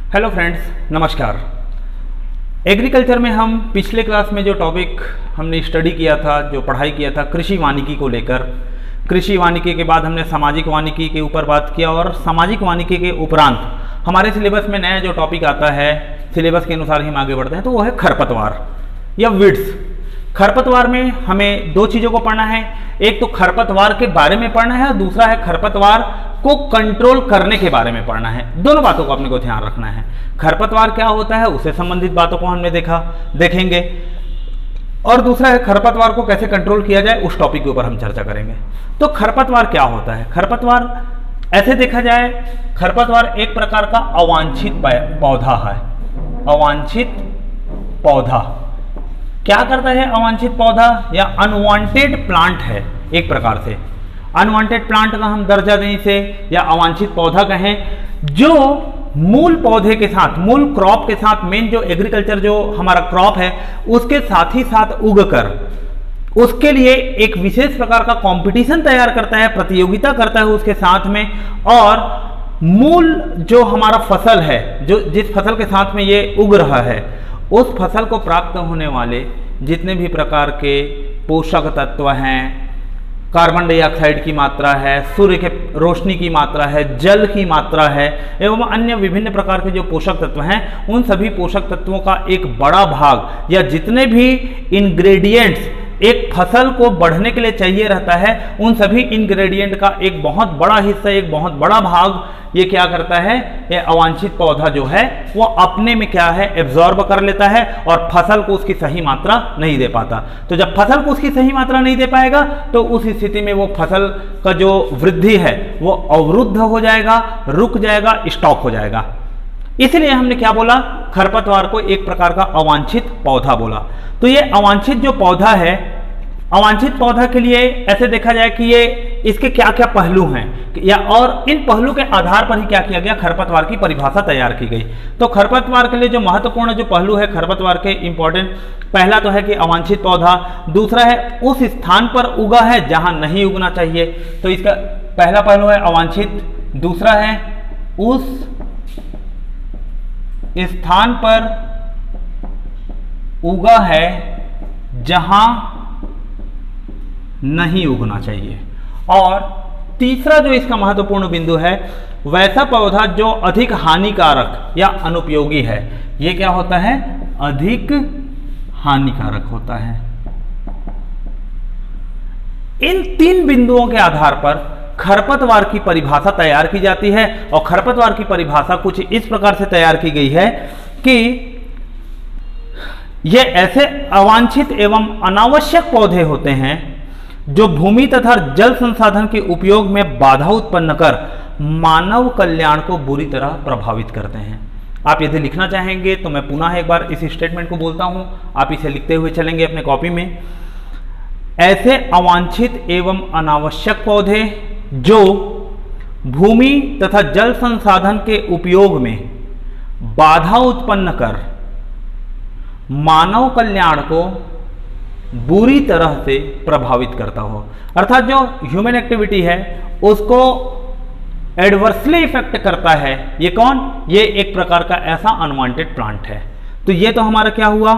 Hello friends, नमस्कार। Agriculture में हम पिछले क्लास में जो टॉपिक हमने स्टडी किया था, जो पढ़ाई किया था कृषि वानिकी को लेकर, कृषि वानिकी के बाद हमने सामाजिक वानिकी के ऊपर बात किया और सामाजिक वानिकी के उपरांत हमारे सिलेबस में नया जो टॉपिक आता है, सिलेबस के अनुसार ही हम आगे बढ़ते हैं, तो वो है खरपतवार या वीड्स। खरपतवार में हमें दो चीज़ों को पढ़ना है, एक तो खरपतवार के बारे में पढ़ना है और दूसरा है खरपतवार को कंट्रोल करने के बारे में पढ़ना है। दोनों बातों को अपने को ध्यान रखना है। खरपतवार क्या होता है उससे संबंधित बातों को हमने देखेंगे और दूसरा है खरपतवार को कैसे कंट्रोल किया जाए, उस टॉपिक के ऊपर हम चर्चा करेंगे। तो खरपतवार क्या होता है? खरपतवार ऐसे देखा जाए, खरपतवार एक प्रकार का अवांछित पौधा है। अवांछित पौधा क्या करता है? अवांछित पौधा या अनवांटेड प्लांट है एक प्रकार से। अनवांटेड प्लांट का हम दर्जा दें इसे, या अवांछित पौधा कहें, जो मूल पौधे के साथ, मूल क्रॉप के साथ, मेन जो एग्रीकल्चर जो हमारा क्रॉप है उसके साथ ही साथ उगकर उसके लिए एक विशेष प्रकार का कंपटीशन तैयार करता है, प्रतियोगिता करता है उसके साथ में, और मूल जो हमारा फसल है, जो जिस फसल के साथ में ये उग रहा है, उस फसल को प्राप्त होने वाले जितने भी प्रकार के पोषक तत्व हैं, कार्बन डाइऑक्साइड की मात्रा है, सूर्य के रोशनी की मात्रा है, जल की मात्रा है, एवं अन्य विभिन्न प्रकार के जो पोषक तत्व हैं, उन सभी पोषक तत्वों का एक बड़ा भाग या जितने भी इंग्रेडिएंट्स एक फसल को बढ़ने के लिए चाहिए रहता है, उन सभी इंग्रेडिएंट का एक बहुत बड़ा हिस्सा, एक बहुत बड़ा भाग ये क्या करता है? ये अवांछित पौधा जो है वो अपने में क्या है? एब्जॉर्ब कर लेता है और फसल को उसकी सही मात्रा नहीं दे पाता। तो जब फसल को उसकी सही मात्रा नहीं दे पाएगा तो उस स्थिति में वो फसल का जो वृद्धि है वो अवरुद्ध हो जाएगा, रुक जाएगा, स्टॉप हो जाएगा। इसलिए हमने क्या बोला? खरपतवार को एक प्रकार का अवांछित पौधा बोला। तो ये अवांछित जो पौधा है, अवांछित पौधा के लिए ऐसे देखा जाए कि ये इसके क्या क्या पहलू हैं, या और इन पहलू के आधार पर ही क्या किया गया? खरपतवार की परिभाषा तैयार की गई। तो खरपतवार के लिए जो महत्वपूर्ण जो पहलू है खरपतवार के इंपॉर्टेंट, पहला तो है कि अवांछित पौधा, दूसरा है उस स्थान पर उगा है जहां नहीं उगना चाहिए, तो इसका पहला पहलू है अवांछित। दूसरा है उस स्थान पर उगा है जहां नहीं उगना चाहिए, और तीसरा जो इसका महत्वपूर्ण बिंदु है, वैसा पौधा जो अधिक हानिकारक या अनुपयोगी है। यह क्या होता है? अधिक हानिकारक होता है। इन तीन बिंदुओं के आधार पर खरपतवार की परिभाषा तैयार की जाती है, और खरपतवार की परिभाषा कुछ इस प्रकार से तैयार की गई है कि ये ऐसे अवांछित एवं अनावश्यक पौधे होते हैं जो भूमि तथा जल संसाधन के उपयोग में बाधा उत्पन्न कर मानव कल्याण को बुरी तरह प्रभावित करते हैं। आप यदि लिखना चाहेंगे तो मैं पुनः एक बार इस स्टेटमेंट को बोलता हूं, आप इसे लिखते हुए चलेंगे अपने कॉपी में। ऐसे अवांछित एवं अनावश्यक पौधे जो भूमि तथा जल संसाधन के उपयोग में बाधा उत्पन्न कर मानव कल्याण को बुरी तरह से प्रभावित करता हो, अर्थात जो ह्यूमन एक्टिविटी है उसको एडवर्सली इफेक्ट करता है। ये कौन? ये एक प्रकार का ऐसा अनवांटेड प्लांट है। तो ये तो हमारा क्या हुआ?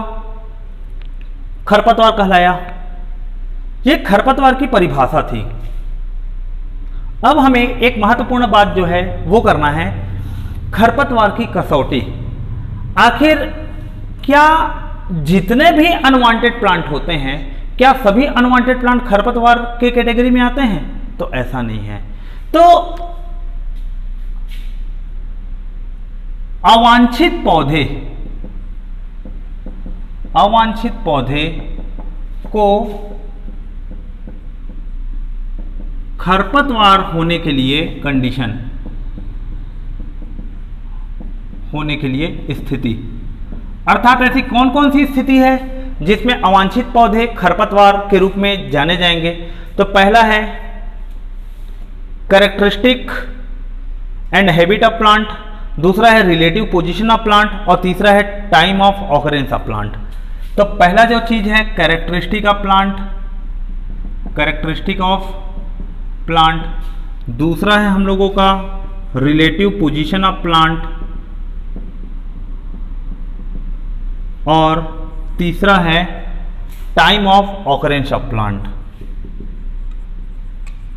खरपतवार कहलाया। ये खरपतवार की परिभाषा थी। अब हमें एक महत्वपूर्ण बात जो है वो करना है, खरपतवार की कसौटी। आखिर क्या जितने भी अनवांटेड प्लांट होते हैं, क्या सभी अनवांटेड प्लांट खरपतवार के कैटेगरी में आते हैं? तो ऐसा नहीं है। तो अवांछित पौधे को खरपतवार होने के लिए कंडीशन, होने के लिए स्थिति, अर्थात ऐसी कौन कौन सी स्थिति है जिसमें अवांछित पौधे खरपतवार के रूप में जाने जाएंगे? तो पहला है characteristic and habit of plant, दूसरा है रिलेटिव पोजीशन ऑफ प्लांट, और तीसरा है time of occurrence of plant. तो पहला जो चीज है characteristic of plant, characteristic of plant, दूसरा है हम लोगों का रिलेटिव पोजीशन ऑफ प्लांट, और तीसरा है time of occurrence of plant,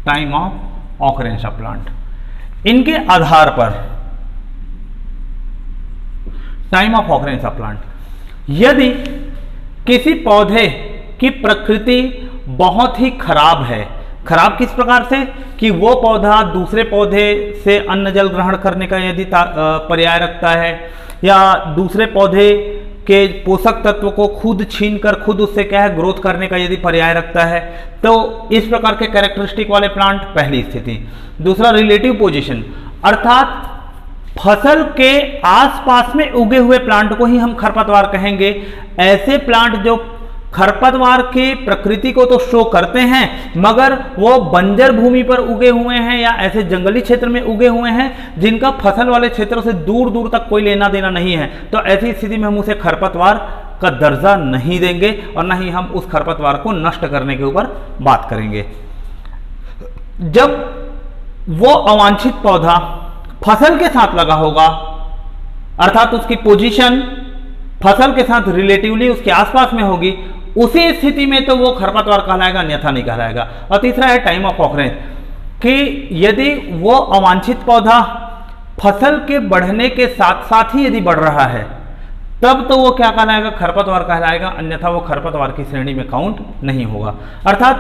time of occurrence of plant. इनके आधार पर time of occurrence of plant, यदि किसी पौधे की प्रकृति बहुत ही खराब है, खराब किस प्रकार से कि वो पौधा दूसरे पौधे से अन्न जल ग्रहण करने का यदि पर्याय रखता है, या दूसरे पौधे के पोषक तत्व को खुद छीन कर खुद उससे क्या है ग्रोथ करने का यदि पर्याय रखता है, तो इस प्रकार के कैरेक्टरिस्टिक वाले प्लांट पहली स्थिति। दूसरा रिलेटिव पोजीशन, अर्थात फसल के आसपास में उगे हुए प्लांट को ही हम खरपतवार कहेंगे। ऐसे प्लांट जो खरपतवार की प्रकृति को तो शो करते हैं मगर वो बंजर भूमि पर उगे हुए हैं या ऐसे जंगली क्षेत्र में उगे हुए हैं जिनका फसल वाले क्षेत्रों से दूर दूर तक कोई लेना देना नहीं है, तो ऐसी स्थिति में हम उसे खरपतवार का दर्जा नहीं देंगे और न ही हम उस खरपतवार को नष्ट करने के ऊपर बात करेंगे। जब वो अवांछित पौधा फसल के साथ लगा होगा, अर्थात उसकी पोजीशन फसल के साथ रिलेटिवली उसके आसपास में होगी, उसी स्थिति में तो वो खरपतवार कहलाएगा, अन्यथा नहीं कहलाएगा। और तीसरा है टाइम ऑफ ऑकरेंस, कि यदि वो अवांछित पौधा फसल के बढ़ने के साथ साथ ही यदि बढ़ रहा है तब तो वो क्या कहलाएगा, खरपतवार कहलाएगा, अन्यथा वो खरपतवार की श्रेणी में काउंट नहीं होगा। अर्थात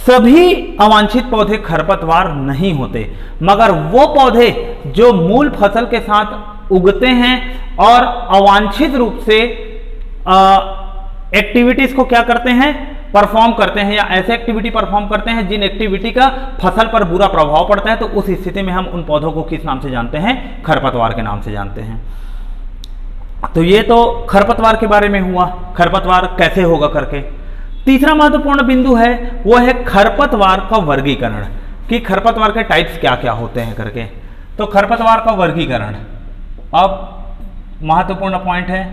सभी अवांछित पौधे खरपतवार नहीं होते, मगर वो पौधे जो मूल फसल के साथ उगते हैं और अवांछित रूप से एक्टिविटीज को क्या करते हैं, परफॉर्म करते हैं, या ऐसे एक्टिविटी परफॉर्म करते हैं जिन एक्टिविटी का फसल पर बुरा प्रभाव पड़ता है, तो उस स्थिति में हम उन पौधों को किस नाम से जानते हैं, खरपतवार के नाम से जानते हैं। तो ये तो खरपतवार के बारे में हुआ, खरपतवार कैसे होगा करके। तीसरा महत्वपूर्ण बिंदु है वो है खरपतवार का वर्गीकरण, कि खरपतवार के टाइप्स क्या क्या होते हैं करके। तो खरपतवार का वर्गीकरण, अब महत्वपूर्ण पॉइंट है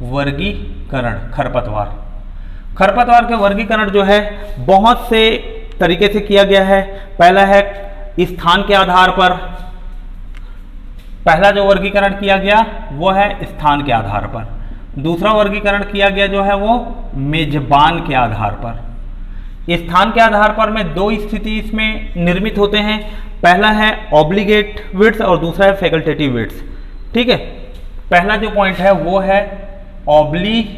वर्गीकरण। खरपतवार के वर्गीकरण जो है बहुत से तरीके से किया गया है। पहला है स्थान के आधार पर, पहला जो वर्गीकरण किया गया वो है स्थान के आधार पर। दूसरा वर्गीकरण किया गया जो है वो मेजबान के आधार पर। स्थान के आधार पर में दो स्थिति इसमें निर्मित होते हैं, पहला है ऑब्लिगेट विड्स और दूसरा है फैकल्टेटिव विड्स। ठीक है, पहला जो पॉइंट है वो है ऑब्लिगेट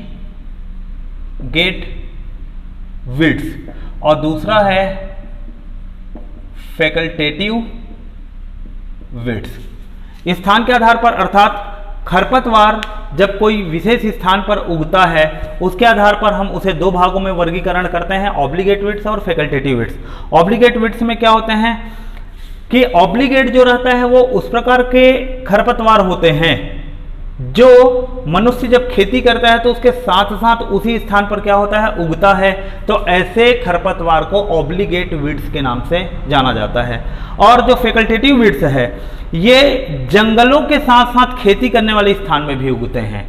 विड्स और दूसरा है फैकल्टेटिव विड्स। स्थान के आधार पर, अर्थात खरपतवार जब कोई विशेष स्थान पर उगता है उसके आधार पर हम उसे दो भागों में वर्गीकरण करते हैं, ऑब्लिगेट विड्स और फैकल्टेटिव विड्स। ऑब्लिगेट विड्स में क्या होते हैं कि ऑब्लिगेट जो रहता है वो उस प्रकार के खरपतवार होते हैं जो मनुष्य जब खेती करता है तो उसके साथ साथ उसी स्थान पर क्या होता है, उगता है, तो ऐसे खरपतवार को ऑब्लिगेट विड्स के नाम से जाना जाता है। और जो फैकल्टेटिव विड्स है ये जंगलों के साथ साथ खेती करने वाले स्थान में भी उगते हैं।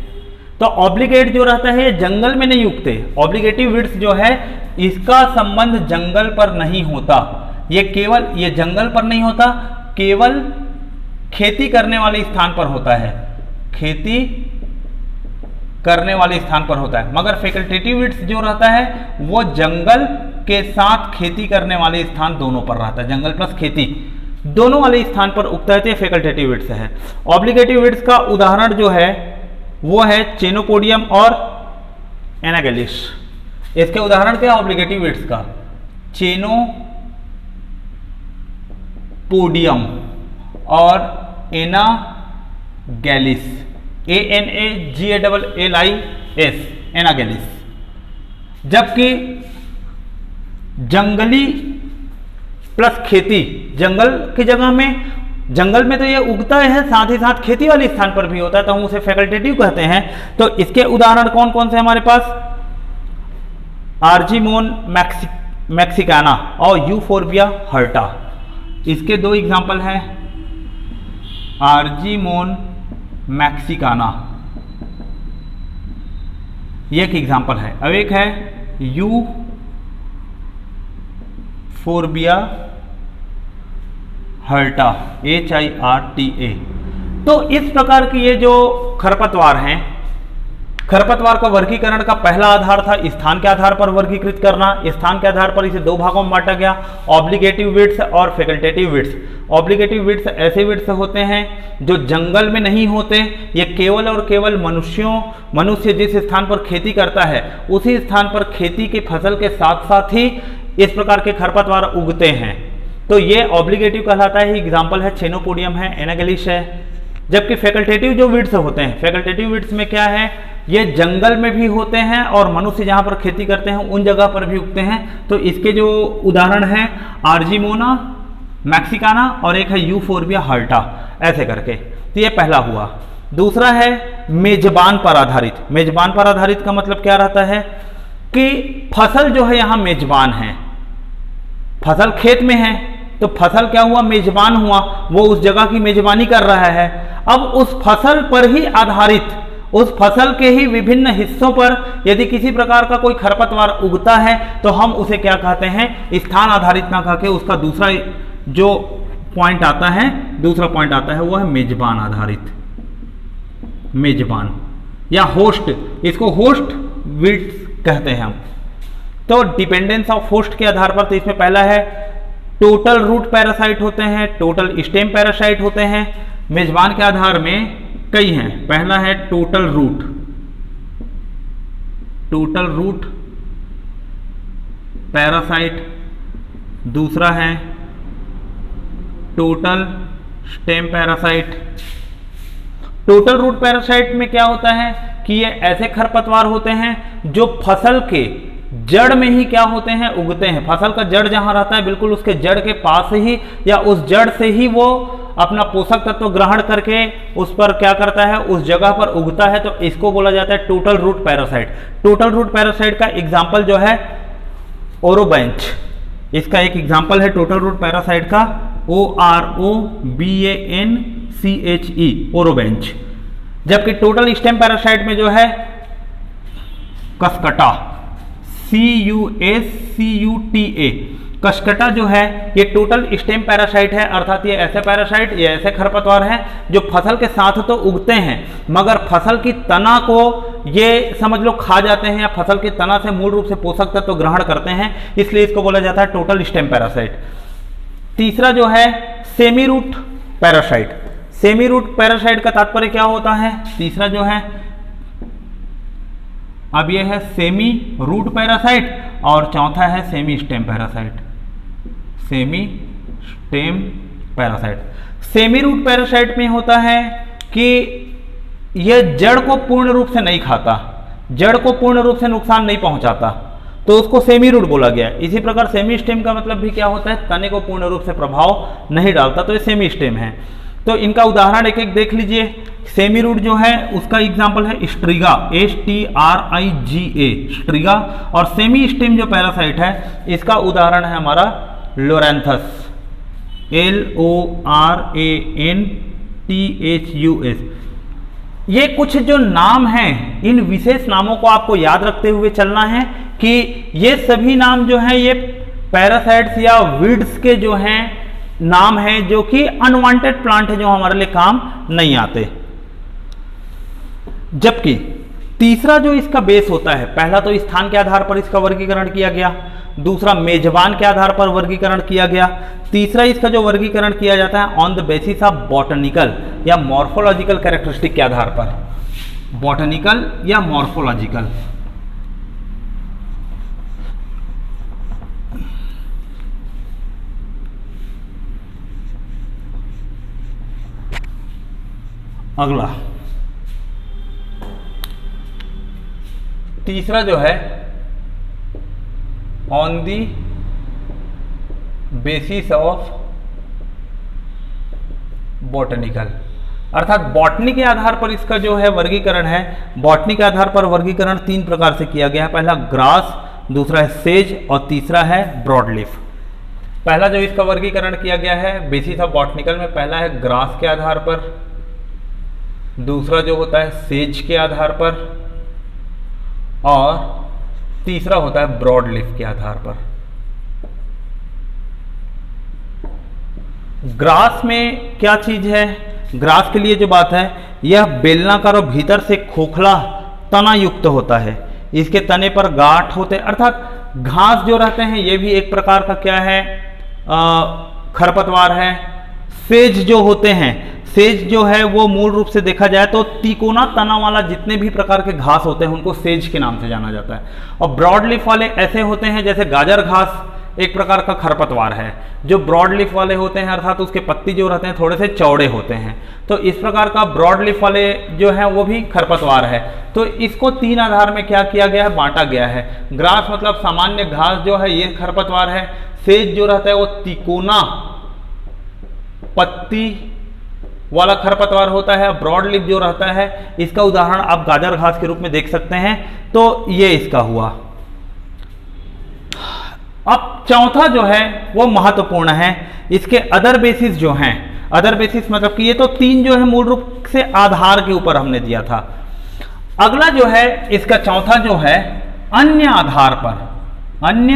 तो ऑब्लिगेट जो रहता है ये जंगल में नहीं उगते, ऑब्लिगेटिव विड्स जो है इसका संबंध जंगल पर नहीं होता, ये केवल ये जंगल पर नहीं होता, केवल खेती करने वाले स्थान पर होता है, खेती करने वाले स्थान पर होता है। मगर फैकल्टेटिव विड्स जो रहता है वो जंगल के साथ खेती करने वाले स्थान दोनों पर रहता है, जंगल प्लस खेती दोनों वाले स्थान पर उगता है, तो फैकल्टेटिव विड्स है। ऑब्लिगेटिव विड्स का उदाहरण जो है वो है चेनोपोडियम और एनागेलिस। इसके उदाहरण क्या है ऑब्लिगेटिव विड्स का, चेनोपोडियम और एनागेलिस, ANAGALLIS, एनागेलिस। जबकि जंगली प्लस खेती, जंगल की जगह में, जंगल में तो ये उगता है साथ ही साथ खेती वाले स्थान पर भी होता है, तो हम उसे फैकल्टेटिव कहते हैं। तो इसके उदाहरण कौन कौन से हमारे पास, आर्जीमोन मैक्सिकाना और यूफोर्बिया हर्टा, इसके दो एग्जाम्पल हैं, आर्जीमोन मैक्सिकाना ये एक एग्जाम्पल है, अब एक है यूफोर्बिया हर्टा, HIRTA। तो इस प्रकार की ये जो खरपतवार हैं, खरपतवार का वर्गीकरण का पहला आधार था स्थान के आधार पर वर्गीकृत करना। स्थान के आधार पर इसे दो भागों में बांटा गया, ऑब्लिगेटिव वीड्स और फैकल्टेटिव वीड्स। ऑब्लिगेटिव वीड्स ऐसे वीड्स होते हैं जो जंगल में नहीं होते, ये केवल और केवल मनुष्य जिस स्थान पर खेती करता है उसी स्थान पर खेती की फसल के साथ साथ ही इस प्रकार के खरपतवार उगते हैं, तो ये ऑब्लिगेटिव कहलाता है। एग्जाम्पल है छेनोपोडियम है, एनागेलिस है। जबकि फैकल्टेटिव जो वीड्स होते हैं, फैकल्टेटिव वीड्स में क्या है, ये जंगल में भी होते हैं और मनुष्य जहां पर खेती करते हैं उन जगह पर भी उगते हैं। तो इसके जो उदाहरण हैं आर्जिमोना मैक्सिकाना और एक है यूफोर्बिया हर्टा, ऐसे करके। तो ये पहला हुआ। दूसरा है मेजबान पर आधारित। मेजबान पर आधारित का मतलब क्या रहता है कि फसल जो है यहाँ मेजबान है, फसल खेत में है तो फसल क्या हुआ, मेजबान हुआ, वो उस जगह की मेजबानी कर रहा है। अब उस फसल पर ही आधारित, उस फसल के ही विभिन्न हिस्सों पर यदि किसी प्रकार का कोई खरपतवार उगता है तो हम उसे क्या कहते हैं, स्थान आधारित ना कह के उसका दूसरा जो पॉइंट आता है, दूसरा पॉइंट आता है वो है मेजबान आधारित, मेजबान या होस्ट, इसको होस्ट वीड्स कहते हैं हम। तो डिपेंडेंस ऑफ होस्ट के आधार पर, तो इसमें पहला है टोटल रूट पैरासाइट होते हैं, टोटल स्टेम पैरासाइट होते हैं। मेजबान के आधार में कई हैं, पहला है total root, total root parasite. दूसरा है total stem parasite. Total root parasite में क्या होता है कि ये ऐसे खरपतवार होते हैं जो फसल के जड़ में ही क्या होते हैं, उगते हैं। फसल का जड़ जहां रहता है बिल्कुल उसके जड़ के पास ही या उस जड़ से ही वो अपना पोषक तत्व ग्रहण करके उस पर क्या करता है, उस जगह पर उगता है, तो इसको बोला जाता है total root parasite. Total root parasite का एग्जाम्पल जो है ओरोबेंच, इसका एक एग्जाम्पल है टोटल रूट पैरासाइट का OROBANCHE, ओरोबेंच। जबकि टोटल स्टेम पैरासाइट में जो है कसकटा, CUSCUTA, कसकटा जो है ये टोटल स्टेम पैरासाइट है, अर्थात ये ऐसे पैरासाइट, ये ऐसे खरपतवार हैं जो फसल के साथ तो उगते हैं मगर फसल की तना को ये समझ लो खा जाते हैं या फसल की तना से मूल रूप से पोषक तत्व ग्रहण करते हैं, इसलिए इसको बोला जाता है टोटल स्टेम पैरासाइट। तीसरा जो है semi root parasite. Semi root parasite का तात्पर्य क्या होता है, तीसरा जो है, अब ये है सेमी रूट पैरासाइट और चौथा है semi stem parasite, semi stem parasite. Semi root parasite में होता है कि यह जड़ को पूर्ण रूप से नहीं खाता, जड़ को पूर्ण रूप से नुकसान नहीं पहुंचाता, तो उसको सेमी रूट बोला गया। इसी प्रकार सेमी स्टेम का मतलब भी क्या होता है, तने को पूर्ण रूप से प्रभाव नहीं डालता, तो ये सेमी स्टेम है। तो इनका उदाहरण एक एक देख लीजिए। सेमी रूट जो है उसका एग्जाम्पल है स्ट्रिगा, STRIGA, स्ट्रिगा। और सेमी स्टेम जो पैरासाइट है इसका उदाहरण है हमारा लोरेंथस, LORANTHUS। ये कुछ जो नाम हैं, इन विशेष नामों को आपको याद रखते हुए चलना है कि ये सभी नाम जो हैं ये पैरासाइट्स या वीड्स के जो हैं नाम हैं जो कि अनवांटेड प्लांट है, जो हमारे लिए काम नहीं आते। जबकि तीसरा जो इसका बेस होता है, पहला तो स्थान के आधार पर इसका वर्गीकरण किया गया, दूसरा मेजबान के आधार पर वर्गीकरण किया गया, तीसरा इसका जो वर्गीकरण किया जाता है on the basis of botanical या मॉर्फोलॉजिकल कैरेक्टरिस्टिक के आधार पर, बॉटनिकल या मॉर्फोलॉजिकल। अगला तीसरा जो है on the basis of botanical, अर्थात बॉटनी के आधार पर इसका जो है वर्गीकरण है। बॉटनी के आधार पर वर्गीकरण तीन प्रकार से किया गया है, पहला ग्रास, दूसरा है सेज और तीसरा है ब्रॉडलीफ। पहला जो इसका वर्गीकरण किया गया है बेसिस ऑफ बॉटनिकल में, पहला है ग्रास के आधार पर, दूसरा जो होता है सेज के आधार पर और तीसरा होता है ब्रॉडलीफ के आधार पर। ग्रास में क्या चीज है, ग्रास के लिए जो बात है यह बेलनाकार और भीतर से खोखला तना युक्त होता है, इसके तने पर गांठ होते हैं, अर्थात घास जो रहते हैं ये भी एक प्रकार का क्या है, खरपतवार है। सेज जो होते हैं, सेज जो है वो मूल रूप से देखा जाए तो तिकोना तना वाला जितने भी प्रकार के घास होते हैं उनको सेज के नाम से जाना जाता है। और ब्रॉड लीफ वाले ऐसे होते हैं जैसे गाजर घास एक प्रकार का खरपतवार है जो ब्रॉड लीफ वाले होते हैं, अर्थात उसके पत्ती जो रहते हैं थोड़े से चौड़े होते हैं। तो इस प्रकार का ब्रॉड लीफ वाले जो है वो भी खरपतवार है। तो इसको 3 आधार में क्या किया गया है, बांटा गया है। ग्रास मतलब सामान्य घास जो है ये खरपतवार है। सेज जो रहता है वो तिकोना पत्ती वाला खरपतवार होता है। ब्रॉड लीफ जो रहता है इसका उदाहरण आप गाजर घास के रूप में देख सकते हैं। तो ये इसका हुआ। अब चौथा जो है वो महत्वपूर्ण है, इसके अदर बेसिस जो हैं, अदर बेसिस मतलब कि ये तो 3 जो है मूल रूप से आधार के ऊपर हमने दिया था। अगला जो है इसका चौथा जो है अन्य आधार पर, अन्य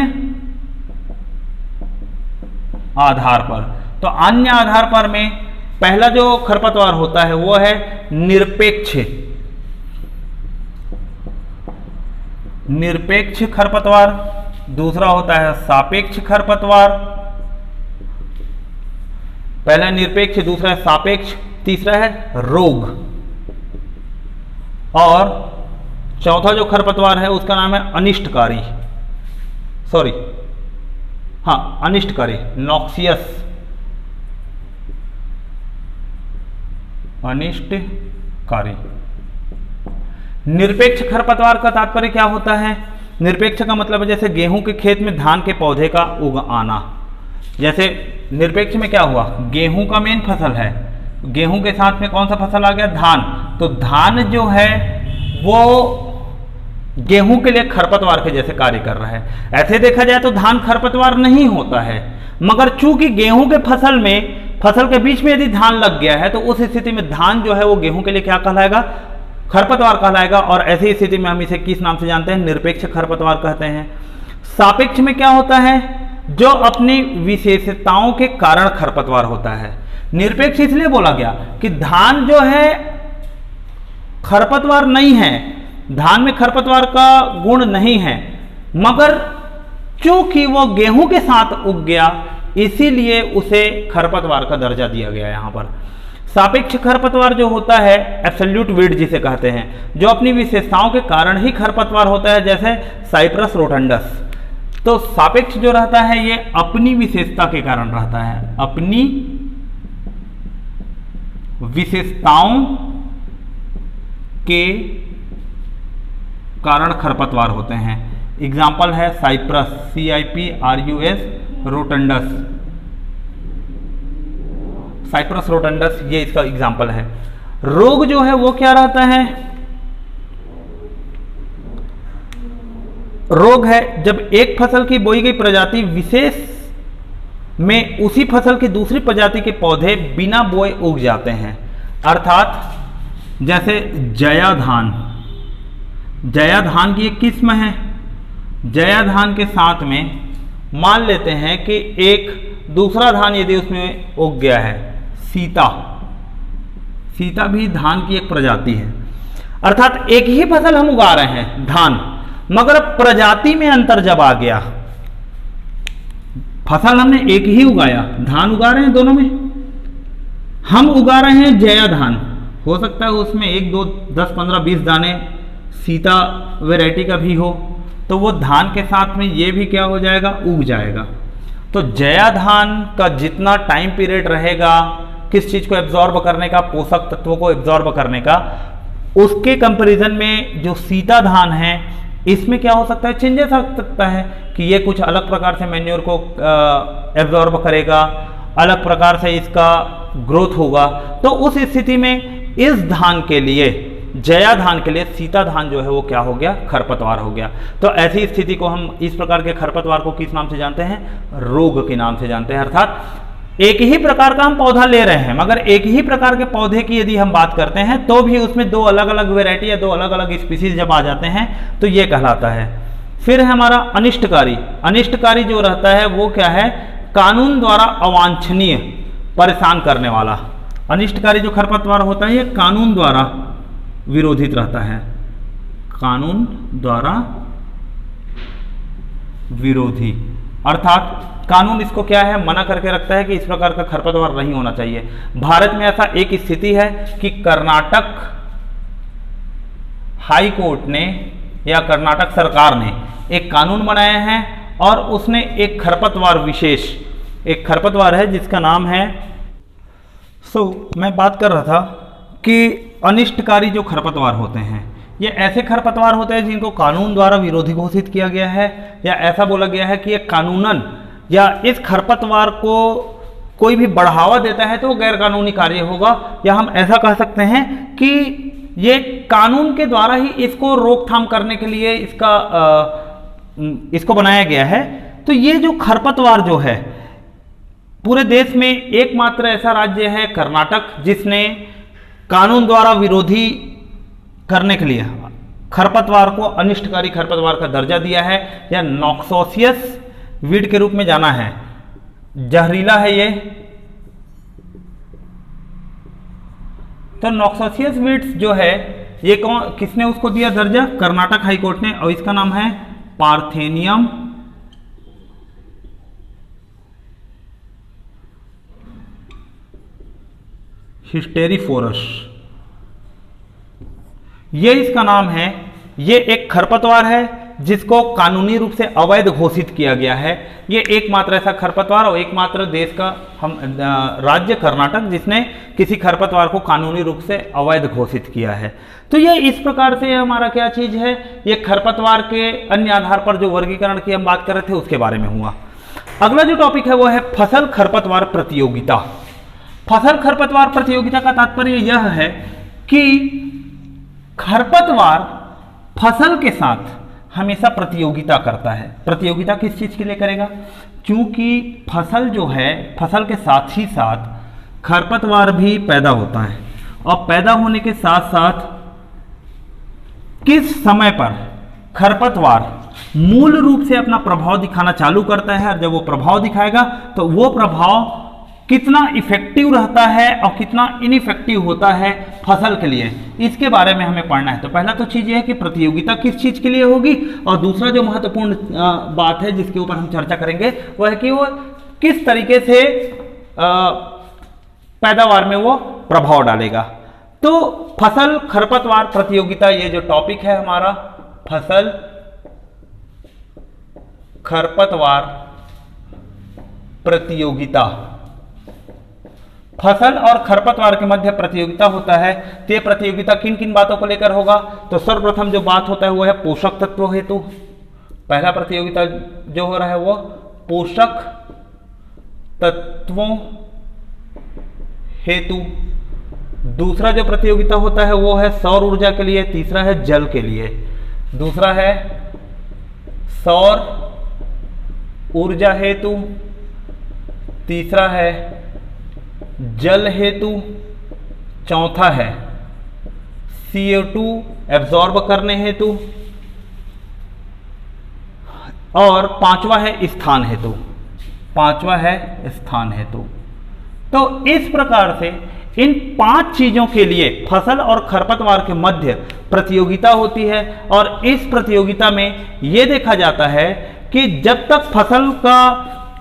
आधार पर। तो अन्य आधार पर में पहला जो खरपतवार होता है वो है निरपेक्ष, निरपेक्ष खरपतवार। दूसरा होता है सापेक्ष खरपतवार। पहला निरपेक्ष, दूसरा है सापेक्ष, तीसरा है रोग। और चौथा जो खरपतवार है उसका नाम है अनिष्टकारी, सॉरी हाँ अनिष्टकारी, नॉक्सियस, अनिष्टकारी। निरपेक्ष खरपतवार का तात्पर्य क्या होता है? निरपेक्ष का मतलब है जैसे गेहूं के खेत में धान के पौधे का उग आना। जैसे निरपेक्ष में क्या हुआ, गेहूं का मेन फसल है, गेहूं के साथ में कौन सा फसल आ गया, धान। तो धान जो है वो गेहूं के लिए खरपतवार के जैसे कार्य कर रहा है। ऐसे देखा जाए तो धान खरपतवार नहीं होता है, मगर चूंकि गेहूं के फसल में, फसल के बीच में यदि धान लग गया है तो उस स्थिति में धान जो है वो गेहूं के लिए क्या कहलाएगा, खरपतवार कहलाएगा। और ऐसी स्थिति में हम इसे किस नाम से जानते हैं, निरपेक्ष खरपतवार कहते हैं। सापेक्ष में क्या होता है, जो अपनी विशेषताओं के कारण खरपतवार होता है। निरपेक्ष इसलिए बोला गया कि धान जो है खरपतवार नहीं है, धान में खरपतवार का गुण नहीं है, मगर चूंकि वो गेहूं के साथ उग गया इसीलिए उसे खरपतवार का दर्जा दिया गया। यहां पर सापेक्ष खरपतवार जो होता है एब्सोल्यूट वीड जिसे कहते हैं, जो अपनी विशेषताओं के कारण ही खरपतवार होता है, जैसे साइप्रस रोटंडस। तो सापेक्ष जो रहता है ये अपनी विशेषता के कारण रहता है, अपनी विशेषताओं के कारण खरपतवार होते हैं। एग्जाम्पल है Cyperus, CIPRUS rotundus, Cyperus rotundus, ये इसका एग्जाम्पल है। रोग जो है वो क्या रहता है, रोग है जब एक फसल की बोई गई प्रजाति विशेष में उसी फसल की दूसरी प्रजाति के पौधे बिना बोए उग जाते हैं। अर्थात जैसे जया धान, जया धान की एक किस्म है, जया धान के साथ में मान लेते हैं कि एक दूसरा धान यदि उसमें उग गया है, सीता, सीता भी धान की एक प्रजाति है। अर्थात एक ही फसल हम उगा रहे हैं धान, मगर प्रजाति में अंतर जब आ गया, फसल हमने एक ही उगाया, धान उगा रहे हैं दोनों में, हम उगा रहे हैं जया धान, हो सकता है उसमें 1, 2, 10, 15, 20 दाने सीता वैरायटी का भी हो, तो वो धान के साथ में ये भी क्या हो जाएगा, उग जाएगा। तो जया धान का जितना टाइम पीरियड रहेगा किस चीज को एब्जॉर्ब करने का, पोषक तत्वों को एब्जॉर्ब करने का, उसके कंपैरिजन में जो सीता धान है इसमें क्या हो सकता है, चेंजेस आ सकता है कि ये कुछ अलग प्रकार से मैन्योर को एब्जॉर्ब करेगा, अलग प्रकार से इसका ग्रोथ होगा। तो उस स्थिति में इस धान के लिए, जया धान के लिए सीता धान जो है वो क्या हो गया, खरपतवार हो गया। तो ऐसी स्थिति को हम इस प्रकार के खरपतवार को किस नाम से जानते हैं, रोग के नाम से जानते हैं। अर्थात एक ही प्रकार का हम पौधा ले रहे हैं, मगर एक ही प्रकार के पौधे की यदि हम बात करते हैं तो भी उसमें 2 अलग अलग वैरायटी या 2 अलग अलग स्पीसीज जब आ जाते हैं तो ये कहलाता है। फिर है हमारा अनिष्टकारी। अनिष्टकारी जो रहता है वो क्या है, कानून द्वारा अवांछनीय, परेशान करने वाला। अनिष्टकारी जो खरपतवार होता है ये कानून द्वारा विरोधित रहता है, कानून द्वारा विरोधी, अर्थात कानून इसको क्या है, मना करके रखता है कि इस प्रकार का खरपतवार नहीं होना चाहिए। भारत में ऐसा एक स्थिति है कि कर्नाटक हाई कोर्ट ने या कर्नाटक सरकार ने एक कानून बनाया है और उसने एक खरपतवार विशेष, एक खरपतवार है जिसका नाम है, मैं बात कर रहा था कि अनिष्टकारी जो खरपतवार होते हैं, ये ऐसे खरपतवार होते हैं जिनको कानून द्वारा विरोधी घोषित किया गया है, या ऐसा बोला गया है कि ये कानूनन या इस खरपतवार को कोई भी बढ़ावा देता है तो वो गैर कानूनी कार्य होगा, या हम ऐसा कह सकते हैं कि ये कानून के द्वारा ही इसको रोकथाम करने के लिए इसको बनाया गया है। तो ये जो खरपतवार जो है, पूरे देश में एकमात्र ऐसा राज्य है कर्नाटक जिसने कानून द्वारा विरोधी करने के लिए खरपतवार को अनिष्टकारी खरपतवार का दर्जा दिया है, या नॉक्सोसियस वीड के रूप में जाना है। जहरीला है ये, तो नॉक्सोसियस वीड्स जो है ये किसने उसको दिया दर्जा, कर्नाटक हाई कोर्ट ने, और इसका नाम है पार्थेनियम हिस्टेरिफोरस, ये इसका नाम है। ये एक खरपतवार है जिसको कानूनी रूप से अवैध घोषित किया गया है। ये एकमात्र ऐसा खरपतवार और एकमात्र देश का राज्य कर्नाटक जिसने किसी खरपतवार को कानूनी रूप से अवैध घोषित किया है। तो ये इस प्रकार से हमारा क्या चीज है, ये खरपतवार के अन्य आधार पर जो वर्गीकरण की हम बात कर रहे थे उसके बारे में हुआ। अगला जो टॉपिक है वो है फसल खरपतवार प्रतियोगिता। फसल खरपतवार प्रतियोगिता का तात्पर्य यह है कि खरपतवार फसल के साथ हमेशा प्रतियोगिता करता है। प्रतियोगिता किस चीज के लिए करेगा, क्योंकि फसल जो है, फसल के साथ ही साथ खरपतवार भी पैदा होता है, और पैदा होने के साथ साथ किस समय पर खरपतवार मूल रूप से अपना प्रभाव दिखाना चालू करता है, और जब वो प्रभाव दिखाएगा तो वो प्रभाव कितना इफेक्टिव रहता है और कितना इनइफेक्टिव होता है फसल के लिए, इसके बारे में हमें पढ़ना है। तो पहला तो चीज ये है कि प्रतियोगिता किस चीज के लिए होगी, और दूसरा जो महत्वपूर्ण बात है जिसके ऊपर हम चर्चा करेंगे वह है कि वो किस तरीके से पैदावार में वो प्रभाव डालेगा। तो फसल खरपतवार प्रतियोगिता, ये जो टॉपिक है हमारा, फसल खरपतवार प्रतियोगिता, फसल और खरपतवार के मध्य प्रतियोगिता होता है। तो ये प्रतियोगिता किन किन बातों को लेकर होगा, तो सर्वप्रथम जो बात होता है वो है पोषक तत्वों हेतु। पहला प्रतियोगिता जो हो रहा है वो पोषक तत्वों हेतु। दूसरा जो प्रतियोगिता होता है वो है सौर ऊर्जा के लिए, तीसरा है जल के लिए। दूसरा है सौर ऊर्जा हेतु, तीसरा है जल हेतु, चौथा है CO2 एब्जॉर्ब करने हेतु, और पांचवा है स्थान हेतु। पांचवा है स्थान हेतु। तो इस प्रकार से इन 5 चीजों के लिए फसल और खरपतवार के मध्य प्रतियोगिता होती है, और इस प्रतियोगिता में यह देखा जाता है कि जब तक फसल का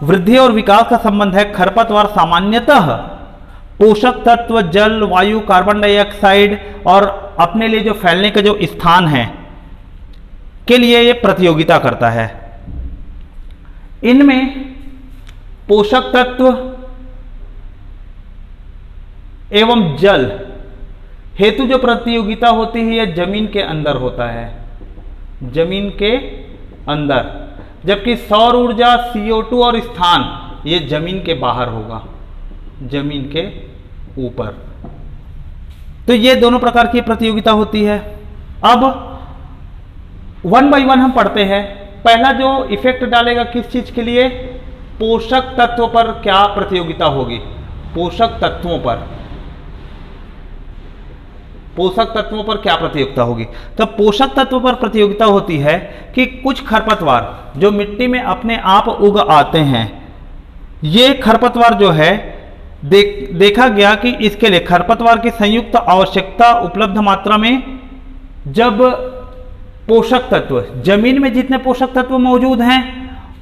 वृद्धि और विकास का संबंध है, खरपतवार सामान्यतः पोषक तत्व, जल, वायु, कार्बन डाइऑक्साइड और अपने लिए जो फैलने का जो स्थान है के लिए ये प्रतियोगिता करता है। इनमें पोषक तत्व एवं जल हेतु जो प्रतियोगिता होती है यह जमीन के अंदर होता है, जमीन के अंदर, जबकि सौर ऊर्जा, CO2 और स्थान ये जमीन के बाहर होगा, जमीन के ऊपर। तो ये दोनों प्रकार की प्रतियोगिता होती है। अब 1 बाय 1 हम पढ़ते हैं। पहला जो इफेक्ट डालेगा किस चीज के लिए, पोषक तत्वों पर क्या प्रतियोगिता होगी, पोषक तत्वों पर, पोषक तत्वों पर क्या प्रतियोगिता होगी। तो पोषक तत्वों पर प्रतियोगिता होती है कि कुछ खरपतवार जो मिट्टी में अपने आप उग आते हैं, ये खरपतवार जो है देखा गया कि इसके लिए खरपतवार की संयुक्त आवश्यकता उपलब्ध मात्रा में जब पोषक तत्व, जमीन में जितने पोषक तत्व मौजूद हैं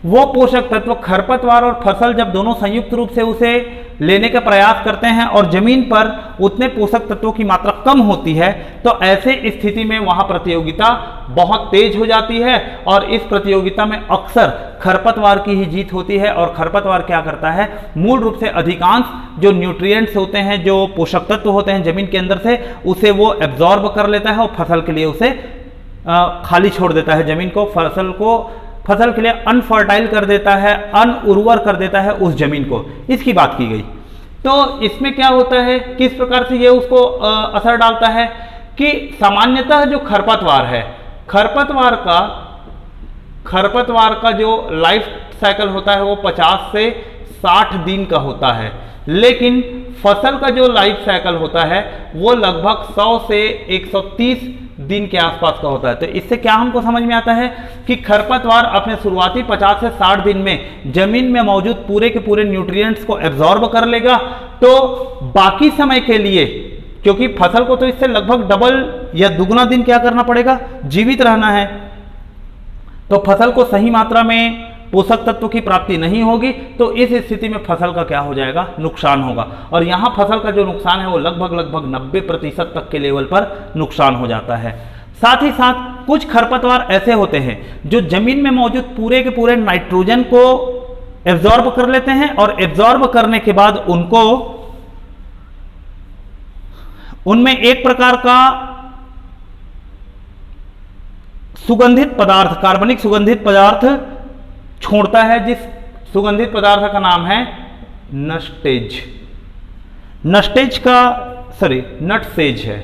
वो पोषक तत्व खरपतवार और फसल जब दोनों संयुक्त रूप से उसे लेने का प्रयास करते हैं और जमीन पर उतने पोषक तत्वों की मात्रा कम होती है, तो ऐसे स्थिति में वहां प्रतियोगिता बहुत तेज हो जाती है और इस प्रतियोगिता में अक्सर खरपतवार की ही जीत होती है। और खरपतवार क्या करता है, मूल रूप से अधिकांश जो न्यूट्रिएंट्स होते हैं, जो पोषक तत्व होते हैं जमीन के अंदर से, उसे वो एब्जॉर्ब कर लेता है और फसल के लिए उसे खाली छोड़ देता है, जमीन को, फसल के लिए अनफर्टाइल कर देता है, अनउर्वर कर देता है उस जमीन को। इसकी बात की गई। तो इसमें क्या होता है, किस प्रकार से ये उसको असर डालता है कि सामान्यतः जो खरपतवार है, खरपतवार का जो लाइफ साइकिल होता है वो 50 से 60 दिन का होता है, लेकिन फसल का जो लाइफ साइकिल होता है वो लगभग 100 से 130 दिन के आसपास का होता है। तो इससे क्या हमको समझ में आता है कि खरपतवार अपने शुरुआती 50 से 60 दिन में जमीन में मौजूद पूरे के पूरे न्यूट्रिएंट्स को एब्जॉर्ब कर लेगा, तो बाकी समय के लिए, क्योंकि फसल को तो इससे लगभग डबल या दुगना दिन क्या करना पड़ेगा, जीवित रहना है, तो फसल को सही मात्रा में पोषक तत्व की प्राप्ति नहीं होगी, तो इस स्थिति में फसल का क्या हो जाएगा, नुकसान होगा। और यहां फसल का जो नुकसान है वो लगभग 90% तक के लेवल पर नुकसान हो जाता है। साथ ही साथ कुछ खरपतवार ऐसे होते हैं जो जमीन में मौजूद पूरे के पूरे नाइट्रोजन को एब्जॉर्ब कर लेते हैं और एब्जॉर्ब करने के बाद उनमें एक प्रकार का सुगंधित पदार्थ, कार्बनिक सुगंधित पदार्थ छोड़ता है, जिस सुगंधित पदार्थ का नाम है नटसेज है।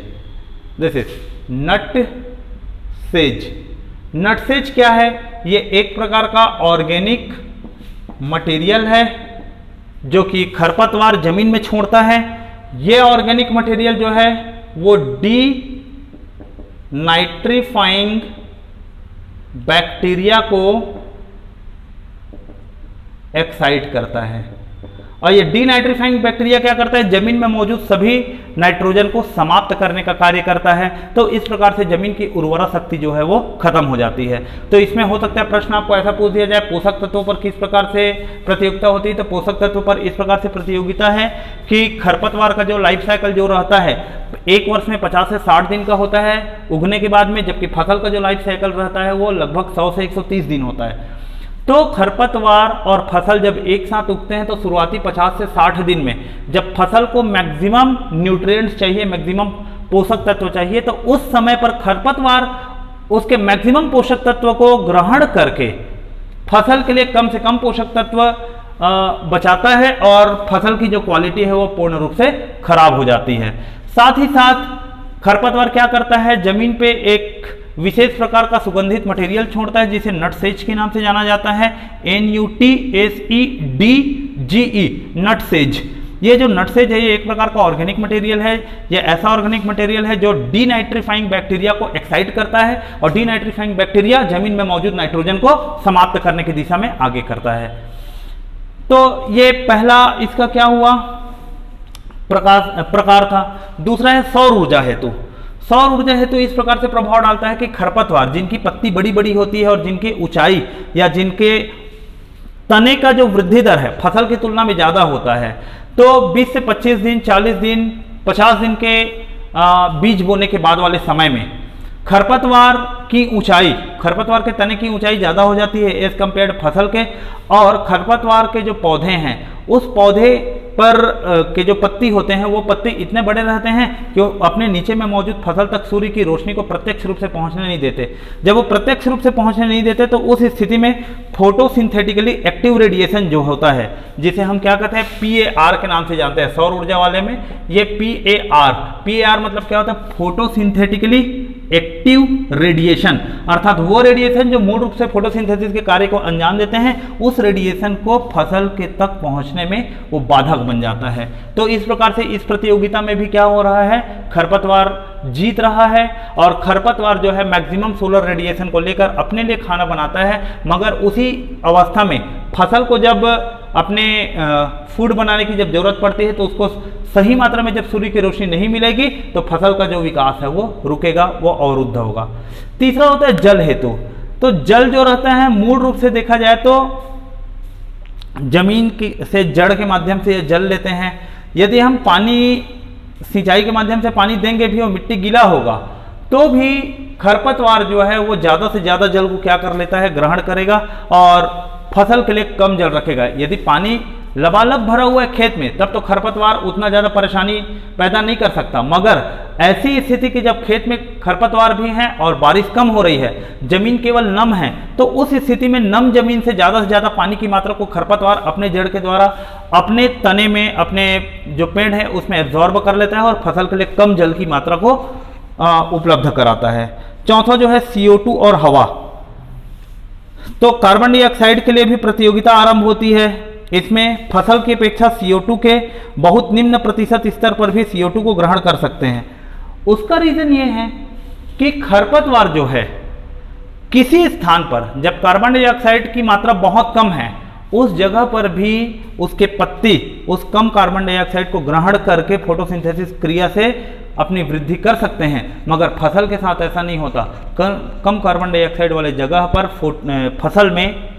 This is नटसेज। नटसेज क्या है, ये एक प्रकार का ऑर्गेनिक मटेरियल है जो कि खरपतवार जमीन में छोड़ता है। ये ऑर्गेनिक मटेरियल जो है वो डी नाइट्रीफाइंग बैक्टीरिया को एक्साइट करता है, और ये डीनाइट्रीफाइंग बैक्टीरिया क्या करता है, जमीन में मौजूद सभी नाइट्रोजन को समाप्त करने का कार्य करता है। तो इस प्रकार से जमीन की उर्वरा शक्ति जो है वो खत्म हो जाती है। तो इसमें हो सकता है प्रश्न आपको ऐसा पूछ दिया जाए, पोषक तत्वों पर किस प्रकार से प्रतियोगिता होती है, तो पोषक तत्वों पर इस प्रकार से प्रतियोगिता है कि खरपतवार का जो लाइफ साइकिल जो रहता है एक वर्ष में 50 से 60 दिन का होता है उगने के बाद में, जबकि फसल का जो लाइफ साइकिल रहता है वो लगभग 100 से 130 दिन होता है। तो खरपतवार और फसल जब एक साथ उगते हैं तो शुरुआती 50 से 60 दिन में जब फसल को मैक्सिमम न्यूट्रिएंट्स चाहिए, मैक्सिमम पोषक तत्व चाहिए, तो उस समय पर खरपतवार उसके मैक्सिमम पोषक तत्व को ग्रहण करके फसल के लिए कम से कम पोषक तत्व बचाता है और फसल की जो क्वालिटी है वो पूर्ण रूप से खराब हो जाती है। साथ ही साथ खरपतवार क्या करता है, जमीन पे एक विशेष प्रकार का सुगंधित मटेरियल छोड़ता है जिसे नटसेज के नाम से जाना जाता है, NUTSEDGE, नटसेज। ये जो नटसेज है ये एक प्रकार का ऑर्गेनिक मटेरियल है। ये ऐसा ऑर्गेनिक मटेरियल है जो डीनाइट्रीफाइंग बैक्टीरिया को एक्साइट करता है और डीनाइट्रीफाइंग बैक्टीरिया जमीन में मौजूद नाइट्रोजन को समाप्त करने की दिशा में आगे करता है। तो ये पहला इसका क्या हुआ, प्रकार था। दूसरा है सौर ऊर्जा हेतु। सौर ऊर्जा हेतु इस प्रकार से प्रभाव डालता है कि खरपतवार जिनकी पत्ती बड़ी बड़ी होती है और जिनकी ऊंचाई या जिनके तने का जो वृद्धि दर है फसल की तुलना में ज़्यादा होता है, तो 20 से 25 दिन, 40 दिन, 50 दिन के बीज बोने के बाद वाले समय में खरपतवार के तने की ऊंचाई ज़्यादा हो जाती है एज कम्पेयर्ड फसल के, और खरपतवार के जो पौधे हैं उस पौधे पर के जो पत्ती होते हैं वो पत्ते इतने बड़े रहते हैं कि वो अपने नीचे में मौजूद फसल तक सूर्य की रोशनी को प्रत्यक्ष रूप से पहुंचने नहीं देते। जब वो प्रत्यक्ष रूप से पहुंचने नहीं देते तो उस स्थिति में फोटोसिंथेटिकली एक्टिव रेडिएशन जो होता है, जिसे हम क्या कहते हैं PAR के नाम से जानते हैं, सौर ऊर्जा वाले में ये PAR मतलब क्या होता है, फोटोसिंथेटिकली एक्टिव रेडिएशन, अर्थात वो रेडिएशन जो मूल रूप से फोटोसिंथेसिस के कार्य को अंजाम देते हैं, उस रेडिएशन को फसल के तक पहुंचने में वो बाधक बन जाता है। तो इस प्रकार से इस प्रतियोगिता में भी क्या हो रहा है, खरपतवार जीत रहा है और खरपतवार जो है मैक्सिमम सोलर रेडिएशन को लेकर अपने लिए खाना बनाता है, मगर उसी अवस्था में फसल को जब अपने फूड बनाने की जब जरूरत पड़ती है तो उसको सही मात्रा में जब सूर्य की रोशनी नहीं मिलेगी तो फसल का जो विकास है वो रुकेगा, वो अवरुद्ध होगा। तीसरा होता है जल हेतु। तो जल जो रहता है मूल रूप से देखा जाए तो जमीन की से जड़ के माध्यम से जल लेते हैं। यदि हम पानी सिंचाई के माध्यम से पानी देंगे भी और मिट्टी गीला होगा तो भी खरपतवार जो है वो ज़्यादा से ज़्यादा जल को क्या कर लेता है, ग्रहण करेगा और फसल के लिए कम जल रखेगा। यदि पानी लबालब भरा हुआ है खेत में तब तो खरपतवार उतना ज़्यादा परेशानी पैदा नहीं कर सकता, मगर ऐसी स्थिति कि जब खेत में खरपतवार भी हैं और बारिश कम हो रही है, जमीन केवल नम है, तो उस स्थिति में नम जमीन से ज़्यादा पानी की मात्रा को खरपतवार अपने जड़ के द्वारा अपने तने में, अपने जो पेड़ है उसमें एब्जॉर्ब कर लेता है और फसल के लिए कम जल की मात्रा को उपलब्ध कराता है। चौथा जो है CO2 और हवा। तो कार्बन डाइऑक्साइड के लिए भी प्रतियोगिता आरंभ होती है। इसमें फसल की अपेक्षा CO2 के बहुत निम्न प्रतिशत स्तर पर भी CO2 को ग्रहण कर सकते हैं। उसका रीजन ये है कि खरपतवार जो है किसी स्थान पर जब कार्बन डाइऑक्साइड की मात्रा बहुत कम है उस जगह पर भी उसके पत्ती उस कम कार्बन डाइऑक्साइड को ग्रहण करके फोटोसिंथेसिस क्रिया से अपनी वृद्धि कर सकते हैं, मगर फसल के साथ ऐसा नहीं होता। कम कार्बन डाइऑक्साइड वाले जगह पर फसल में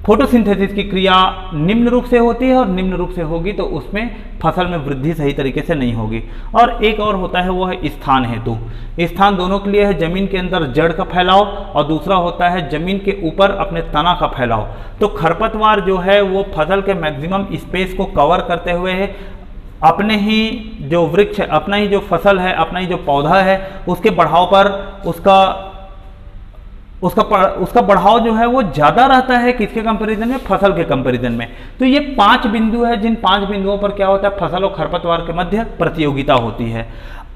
फोटोसिंथेसिस की क्रिया निम्न रूप से होती है और निम्न रूप से होगी तो उसमें फसल में वृद्धि सही तरीके से नहीं होगी। और एक और होता है वो है स्थान हेतु। स्थान दोनों के लिए है, जमीन के अंदर जड़ का फैलाव और दूसरा होता है जमीन के ऊपर अपने तना का फैलाव। तो खरपतवार जो है वो फसल के मैक्सिमम स्पेस को कवर करते हुए अपने ही जो वृक्ष, अपना ही जो फसल है, अपना ही जो पौधा है उसके बढ़ाव पर उसका बढ़ाव जो है वो ज़्यादा रहता है किसके कंपैरिजन में, फसल के कंपैरिजन में। तो ये 5 बिंदु है जिन 5 बिंदुओं पर क्या होता है, फसल और खरपतवार के मध्य प्रतियोगिता होती है।